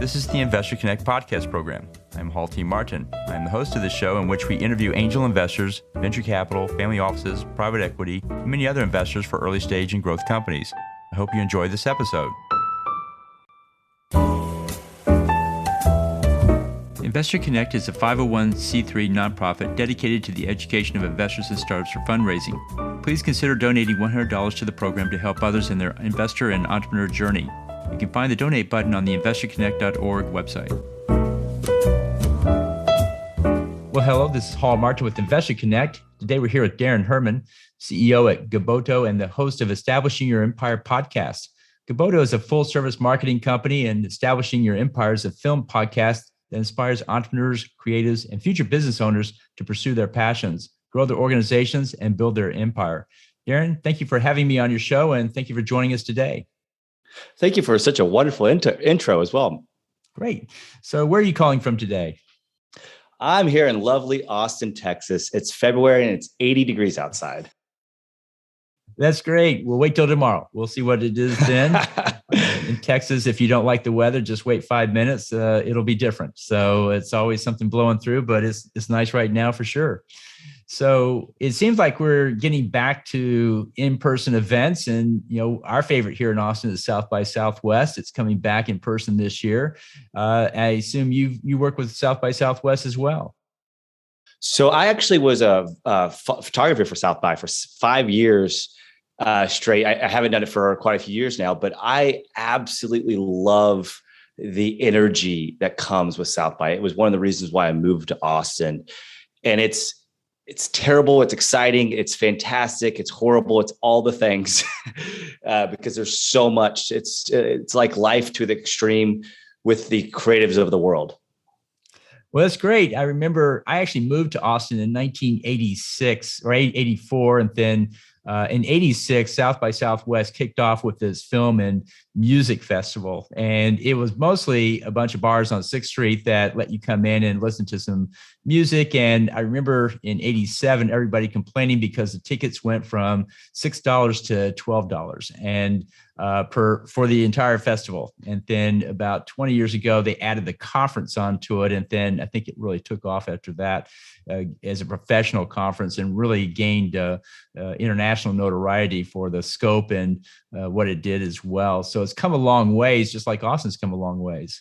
This is the Investor Connect podcast program. I'm Hall T. Martin. I'm the host of the show in which we interview angel investors, venture capital, family offices, private equity, and many other investors for early stage and growth companies. I hope you enjoy this episode. Investor Connect is a 501c3 nonprofit dedicated to the education of investors and startups for fundraising. Please consider donating $100 to the program to help others in their investor and entrepreneur journey. You can find the donate button on the investorconnect.org website. Well, hello, this is Hall Martin with Investor Connect. Today we're here with Daran Herrman, CEO at Goboto and the host of Establishing Your Empire podcast. Goboto is a full-service marketing company, and Establishing Your Empire is a film podcast that inspires entrepreneurs, creatives, and future business owners to pursue their passions, grow their organizations, and build their empire. Daran, thank you for having me on your show, and thank you for joining us today. Thank you for such a wonderful intro as well. Great. So where are you calling from today? I'm here in lovely Austin, Texas. It's February and it's 80 degrees outside. That's great. We'll wait till tomorrow. We'll see what it is then. In Texas, if you don't like the weather, just wait 5 minutes. It'll be different. So it's always something blowing through, but it's nice right now for sure. So it seems like we're getting back to in-person events, and our favorite here in Austin is South by Southwest. It's coming back in person this year. I assume you work with South by Southwest as well. So I actually was a photographer for South by for 5 years straight. I haven't done it for quite a few years now, but I absolutely love the energy that comes with South by. It was one of the reasons why I moved to Austin, and it's terrible. It's exciting. It's fantastic. It's horrible. It's all the things because there's so much. It's like life to the extreme with the creatives of the world. Well, that's great. I remember I actually moved to Austin in 1986 or 84. And then in 86, South by Southwest kicked off with this film and music festival. And it was mostly a bunch of bars on 6th Street that let you come in and listen to some music. And I remember in 87, everybody complaining because the tickets went from $6 to $12 and for the entire festival. And then about 20 years ago, they added the conference onto it. And then I think it really took off after that as a professional conference and really gained international notoriety for the scope and what it did as well. So it's come a long ways, just like Austin's come a long ways.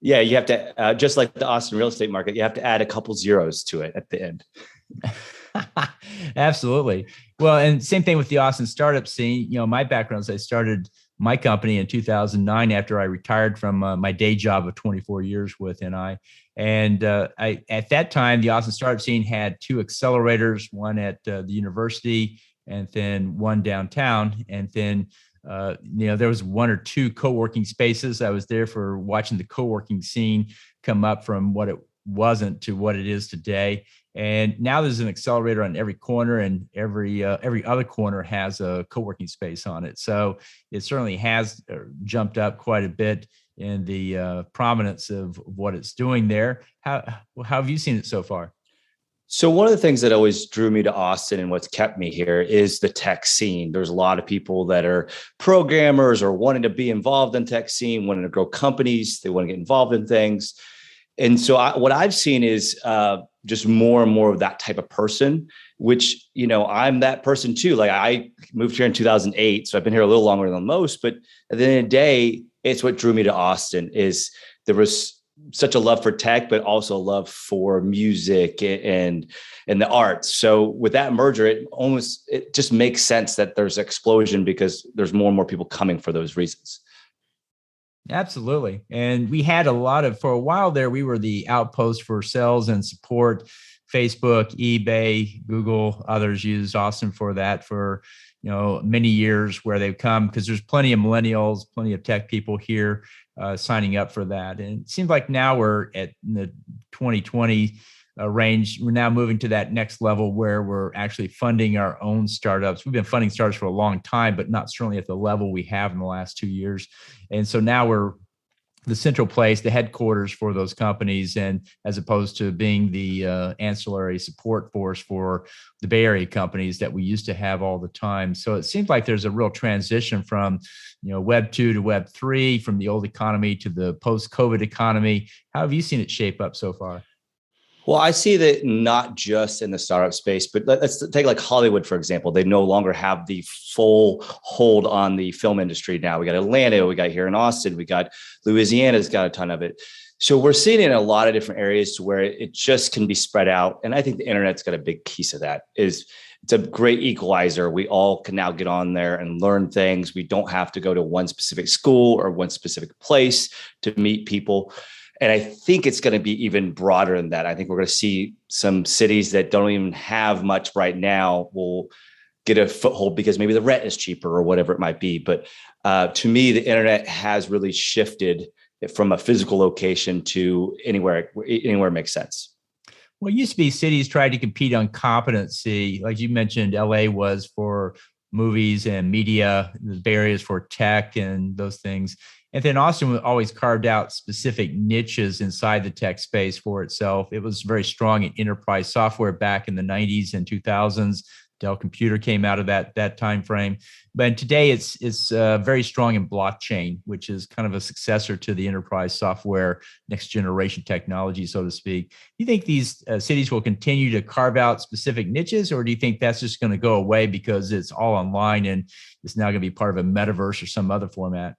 Yeah, you have to, just like the Austin real estate market, you have to add a couple zeros to it at the end. Absolutely. Well, and same thing with the Austin startup scene. My background is I started my company in 2009 after I retired from my day job of 24 years with NI. And at that time, the Austin startup scene had 2 accelerators, one at the university and then one downtown. And then there was 1 or 2 co-working spaces. I was there for watching the co-working scene come up from what it wasn't to what it is today. And now there's an accelerator on every corner, and every other corner has a co-working space on it. So it certainly has jumped up quite a bit in the prominence of what it's doing there. How have you seen it so far? So one of the things that always drew me to Austin and what's kept me here is the tech scene. There's a lot of people that are programmers or wanting to be involved in tech scene, wanting to grow companies. They want to get involved in things. And so what I've seen is just more and more of that type of person, which, I'm that person too. Like I moved here in 2008, so I've been here a little longer than most, but at the end of the day, it's what drew me to Austin is there was such a love for tech, but also a love for music and the arts. So with that merger, it just makes sense that there's explosion because there's more and more people coming for those reasons. Absolutely. And we had for a while there, we were the outpost for sales and support. Facebook, eBay, Google, others use Austin for that for, many years where they've come because there's plenty of millennials, plenty of tech people here signing up for that. And it seems like now we're at the 2020 range. We're now moving to that next level where we're actually funding our own startups. We've been funding startups for a long time, but not certainly at the level we have in the last 2 years. And so now we're the central place, the headquarters for those companies, and as opposed to being the ancillary support force for the Bay Area companies that we used to have all the time. So it seems like there's a real transition from, Web 2 to Web 3, from the old economy to the post-COVID economy. How have you seen it shape up so far? Well, I see that not just in the startup space, but let's take like Hollywood, for example. They no longer have the full hold on the film industry now. We got Atlanta, we got here in Austin, we got Louisiana's got a ton of it. So we're seeing it in a lot of different areas to where it just can be spread out. And I think the internet's got a big piece of that. It's a great equalizer. We all can now get on there and learn things. We don't have to go to one specific school or one specific place to meet people. And I think it's going to be even broader than that. I think we're going to see some cities that don't even have much right now will get a foothold because maybe the rent is cheaper or whatever it might be. But to me, the internet has really shifted from a physical location to anywhere makes sense. Well, it used to be cities tried to compete on competency. Like you mentioned, LA was for movies and media, the Bay Area is for tech and those things. And then Austin always carved out specific niches inside the tech space for itself. It was very strong in enterprise software back in the 90s and 2000s. Dell Computer came out of that time frame. But today it's very strong in blockchain, which is kind of a successor to the enterprise software, next generation technology, so to speak. Do you think these cities will continue to carve out specific niches, or do you think that's just going to go away because it's all online and it's now going to be part of a metaverse or some other format?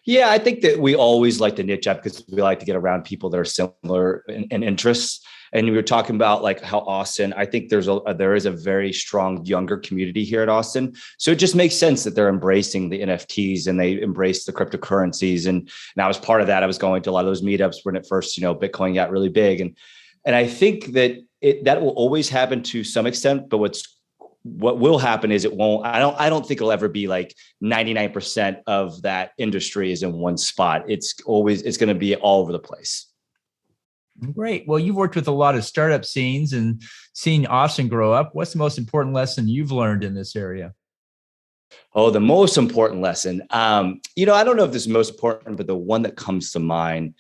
Yeah, I think that we always like to niche up because we like to get around people that are similar in interests. And we were talking about like how Austin, I think there is a very strong younger community here at Austin. So it just makes sense that they're embracing the NFTs and they embrace the cryptocurrencies. And I was part of that. I was going to a lot of those meetups when at first, Bitcoin got really big. And I think that that will always happen to some extent, but what will happen is it won't, I don't think it'll ever be like 99% of that industry is in one spot. It's going to be all over the place. Great. Well, you've worked with a lot of startup scenes and seen Austin grow up. What's the most important lesson you've learned in this area? Oh, the most important lesson. I don't know if this is most important, but the one that comes to mind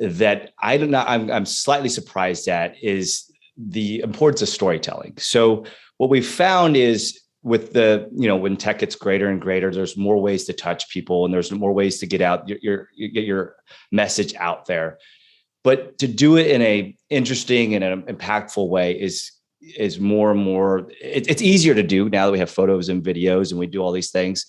that I'm slightly surprised at is the importance of storytelling. So what we found is with when tech gets greater and greater, there's more ways to touch people and there's more ways to get out get your message out there. But to do it in a interesting and an impactful way is more and more, it's easier to do now that we have photos and videos and we do all these things.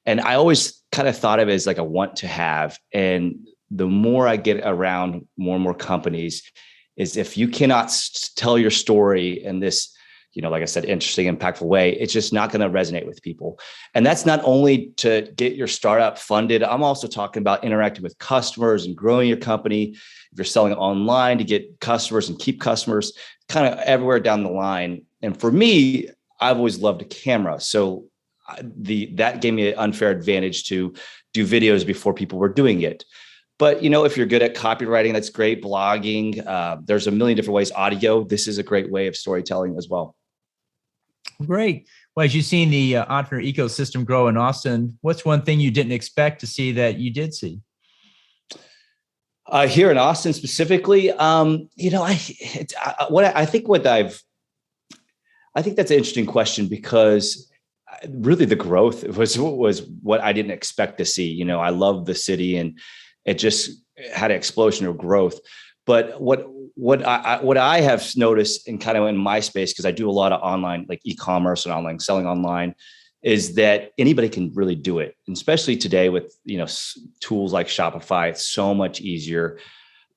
And I always kind of thought of it as like a want to have. And the more I get around more and more companies is if you cannot tell your story in this, like I said, interesting, impactful way, it's just not going to resonate with people. And that's not only to get your startup funded. I'm also talking about interacting with customers and growing your company. If you're selling online, to get customers and keep customers, kind of everywhere down the line. And for me, I've always loved a camera. So that gave me an unfair advantage to do videos before people were doing it. But, if you're good at copywriting, that's great. Blogging, there's a million different ways. Audio, this is a great way of storytelling as well. Great. Well, as you've seen the entrepreneur ecosystem grow in Austin, what's one thing you didn't expect to see that you did see? Here in Austin specifically, I think that's an interesting question because really the growth was what I didn't expect to see. I love the city and it just had an explosion of growth. But what I have noticed in kind of in my space, because I do a lot of online, like e-commerce and online selling online, is that anybody can really do it. And especially today with, tools like Shopify, it's so much easier.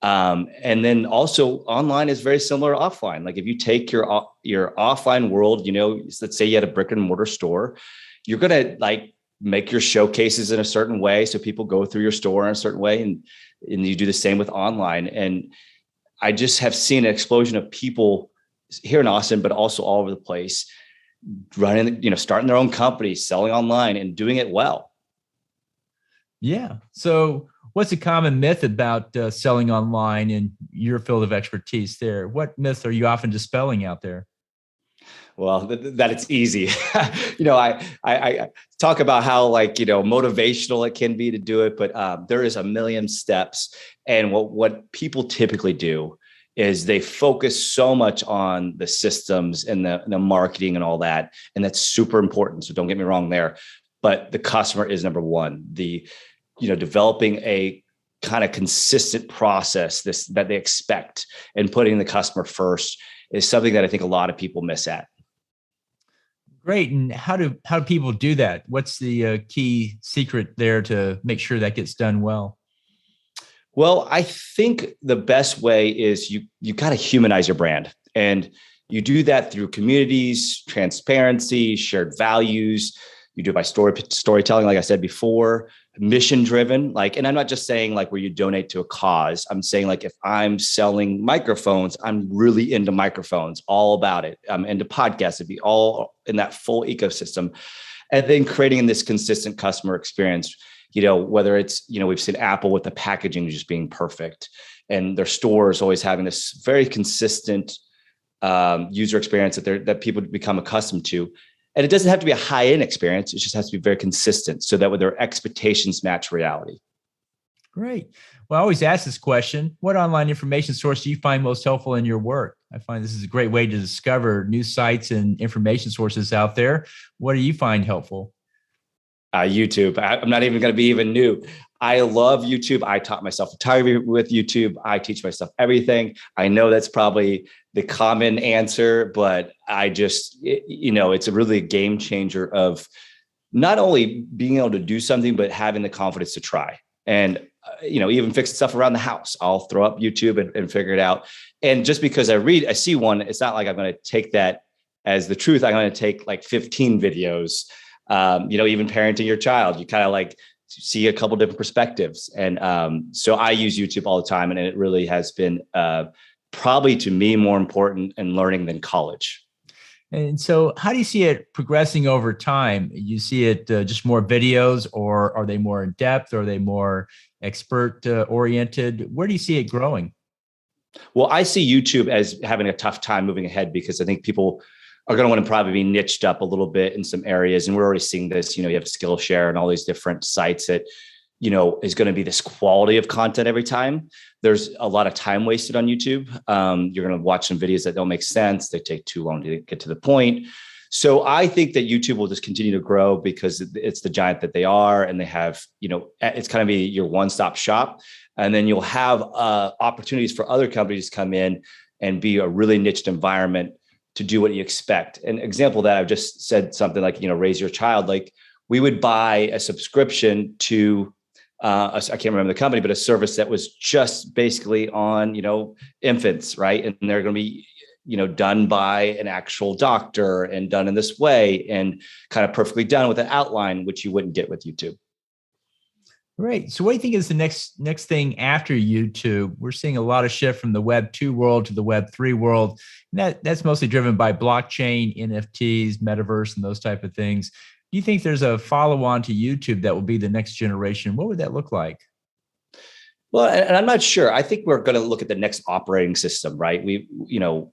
And then also online is very similar to offline. Like if you take your offline world, let's say you had a brick and mortar store, you're going to like make your showcases in a certain way. So people go through your store in a certain way and you do the same with online. And I just have seen an explosion of people here in Austin, but also all over the place running, starting their own companies, selling online and doing it well. Yeah. So what's a common myth about selling online in your field of expertise there? What myths are you often dispelling out there? Well, that it's easy. I talk about how motivational it can be to do it, but there is a million steps. And what people typically do is they focus so much on the systems and the marketing and all that. And that's super important. So don't get me wrong there, but the customer is number one. Developing a kind of consistent process that they expect and putting the customer first is something that I think a lot of people miss at. Great. And how do people do that? What's the key secret there to make sure that gets done well? Well, I think the best way is you got to humanize your brand, and you do that through communities, transparency, shared values. You do it by storytelling, like I said before, mission driven. And I'm not just saying where you donate to a cause. I'm saying if I'm selling microphones, I'm really into microphones, all about it. I'm into podcasts. It'd be all in that full ecosystem, and then creating this consistent customer experience. Whether it's, we've seen Apple with the packaging just being perfect, and their stores always having this very consistent user experience that people become accustomed to. And it doesn't have to be a high-end experience. It just has to be very consistent so that with their expectations match reality. Great. Well, I always ask this question: what online information source do you find most helpful in your work? I find this is a great way to discover new sites and information sources out there. What do you find helpful? YouTube. I'm not even going to be even new. I love YouTube. I taught myself photography with YouTube. I teach myself everything. I know that's probably the common answer, but it's a really game changer of not only being able to do something, but having the confidence to try. And, even fix stuff around the house. I'll throw up YouTube and figure it out. And just because I see one, it's not like I'm going to take that as the truth. I'm going to take 15 videos. Even parenting your child, you kind of see a couple different perspectives. And so I use YouTube all the time, and it really has been probably to me more important in learning than college. And so how do you see it progressing over time? You see it just more videos, or are they more in depth? Or are they more expert oriented? Where do you see it growing? Well, I see YouTube as having a tough time moving ahead because I think people are going to want to probably be niched up a little bit in some areas. And we're already seeing this, you have Skillshare and all these different sites that, is going to be this quality of content every time. There's a lot of time wasted on YouTube. You're going to watch some videos that don't make sense. They take too long to get to the point. So I think that YouTube will just continue to grow because it's the giant that they are. And they have, it's kind of be your one-stop shop. And then you'll have opportunities for other companies to come in and be a really niched environment to do what you expect. An example that I've just said something raise your child. We would buy a subscription to, I can't remember the company, but a service that was just basically on, infants, right? And they're going to be, done by an actual doctor and done in this way and kind of perfectly done with an outline, which you wouldn't get with YouTube. Great. So what do you think is the next thing after YouTube? We're seeing a lot of shift from the Web 2 world to the Web 3 world. And that's mostly driven by blockchain, NFTs, metaverse, and those type of things. Do you think there's a follow-on to YouTube that will be the next generation? What would that look like? Well, and I'm not sure. I think we're going to look at the next operating system, right? You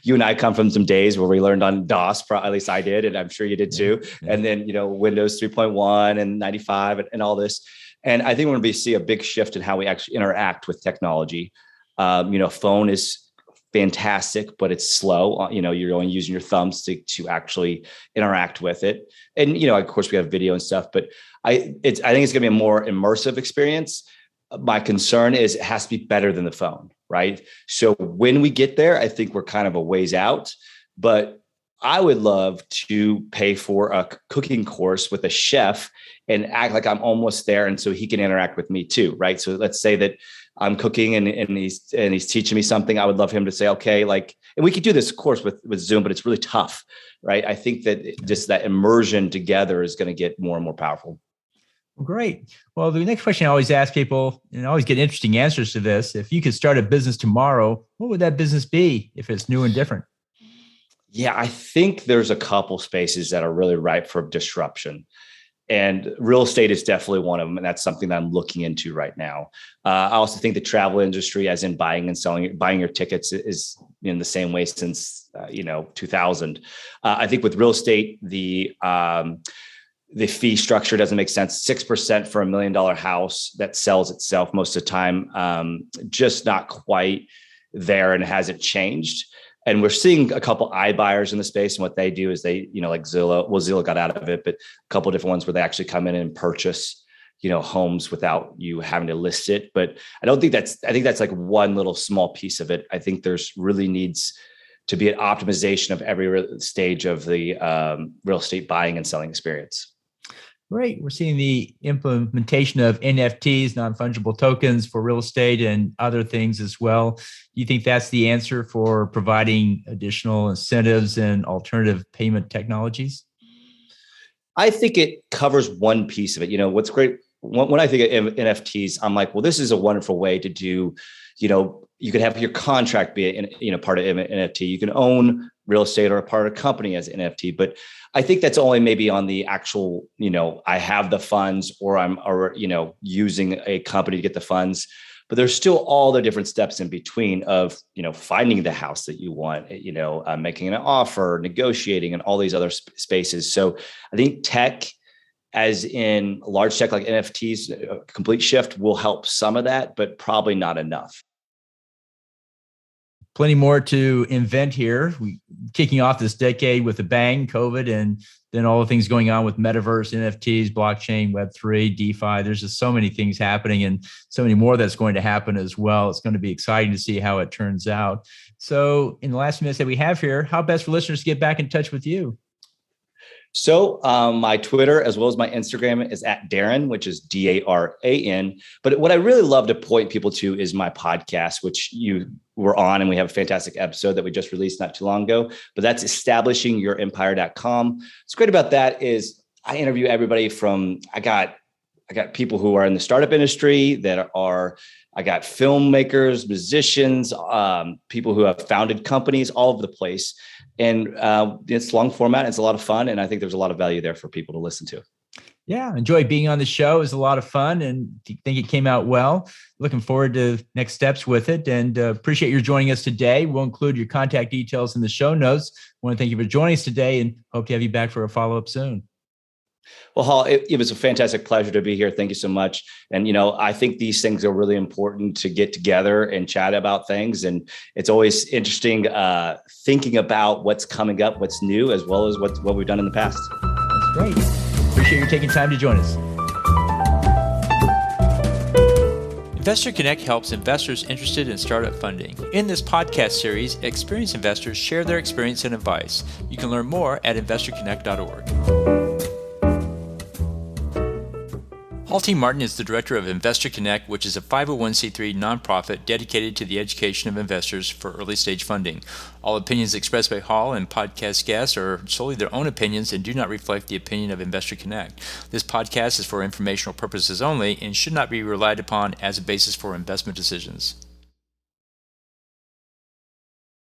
and I come from some days where we learned on DOS, at least I did, and I'm sure you did too. Yeah. And then, Windows 3.1 and 95 and all this. And I think we're going to see a big shift in how we actually interact with technology. Phone is fantastic, but it's slow. You're only using your thumbs to actually interact with it. And, of course we have video and stuff, but I think it's going to be a more immersive experience. My concern is it has to be better than the phone, right? So when we get there, I think we're kind of a ways out, but I would love to pay for a cooking course with a chef and act like I'm almost there. And so he can interact with me too, right? So let's say that I'm cooking and he's teaching me something. I would love him to say, okay, and we could do this of course with Zoom, but it's really tough, right? I think that just that immersion together is going to get more and more powerful. Great. Well, the next question I always ask people, and I always get interesting answers to this: if you could start a business tomorrow, what would that business be if it's new and different? Yeah, I think there's a couple spaces that are really ripe for disruption. And real estate is definitely one of them. And that's something that I'm looking into right now. I also think the travel industry, as in buying and selling, buying your tickets, is in the same way since, 2000. I think with real estate, the fee structure doesn't make sense. 6% for $1 million house that sells itself most of the time, just not quite there and hasn't changed. And we're seeing a couple iBuyers in the space, and what they do is they, like Zillow got out of it, but a couple of different ones where they actually come in and purchase, homes without you having to list it. But I think that's like one little small piece of it. I think there's really needs to be an optimization of every stage of the real estate buying and selling experience. Right. We're seeing the implementation of NFTs, non-fungible tokens, for real estate and other things as well. Do you think that's the answer for providing additional incentives and alternative payment technologies? I think it covers one piece of it. What's great when I think of NFTs, I'm like, well, this is a wonderful way to do, you could have your contract be part of NFT. You can own real estate or a part of a company as NFT, but I think that's only maybe on the actual, I have the funds or I'm using a company to get the funds, but there's still all the different steps in between of, finding the house that you want, making an offer, negotiating, and all these other spaces. So I think tech, as in large tech like NFTs, a complete shift will help some of that, but probably not enough. Plenty more to invent here. We kicking off this decade with a bang, COVID, and then all the things going on with metaverse, NFTs, blockchain, Web3, DeFi. There's just so many things happening and so many more that's going to happen as well. It's going to be exciting to see how it turns out. So in the last minutes that we have here, how best for listeners to get back in touch with you? So my Twitter as well as my Instagram is at Daran, which is Daran. But what I really love to point people to is my podcast, which you were on, and we have a fantastic episode that we just released not too long ago. But that's establishingyourempire.com. What's great about that is I interview everybody from, I got people who are in the startup industry I got filmmakers, musicians, people who have founded companies all over the place. And it's long format. It's a lot of fun. And I think there's a lot of value there for people to listen to. Yeah, enjoy being on the show. It was a lot of fun and think it came out well. Looking forward to next steps with it, and appreciate your joining us today. We'll include your contact details in the show notes. I want to thank you for joining us today and hope to have you back for a follow-up soon. Well, Hall, it was a fantastic pleasure to be here. Thank you so much. And, I think these things are really important to get together and chat about things. And it's always interesting thinking about what's coming up, what's new, as well as what we've done in the past. That's great. Appreciate you taking time to join us. Investor Connect helps investors interested in startup funding. In this podcast series, experienced investors share their experience and advice. You can learn more at investorconnect.org. Hall T. Martin is the director of Investor Connect, which is a 501c3 nonprofit dedicated to the education of investors for early stage funding. All opinions expressed by Hall and podcast guests are solely their own opinions and do not reflect the opinion of Investor Connect. This podcast is for informational purposes only and should not be relied upon as a basis for investment decisions.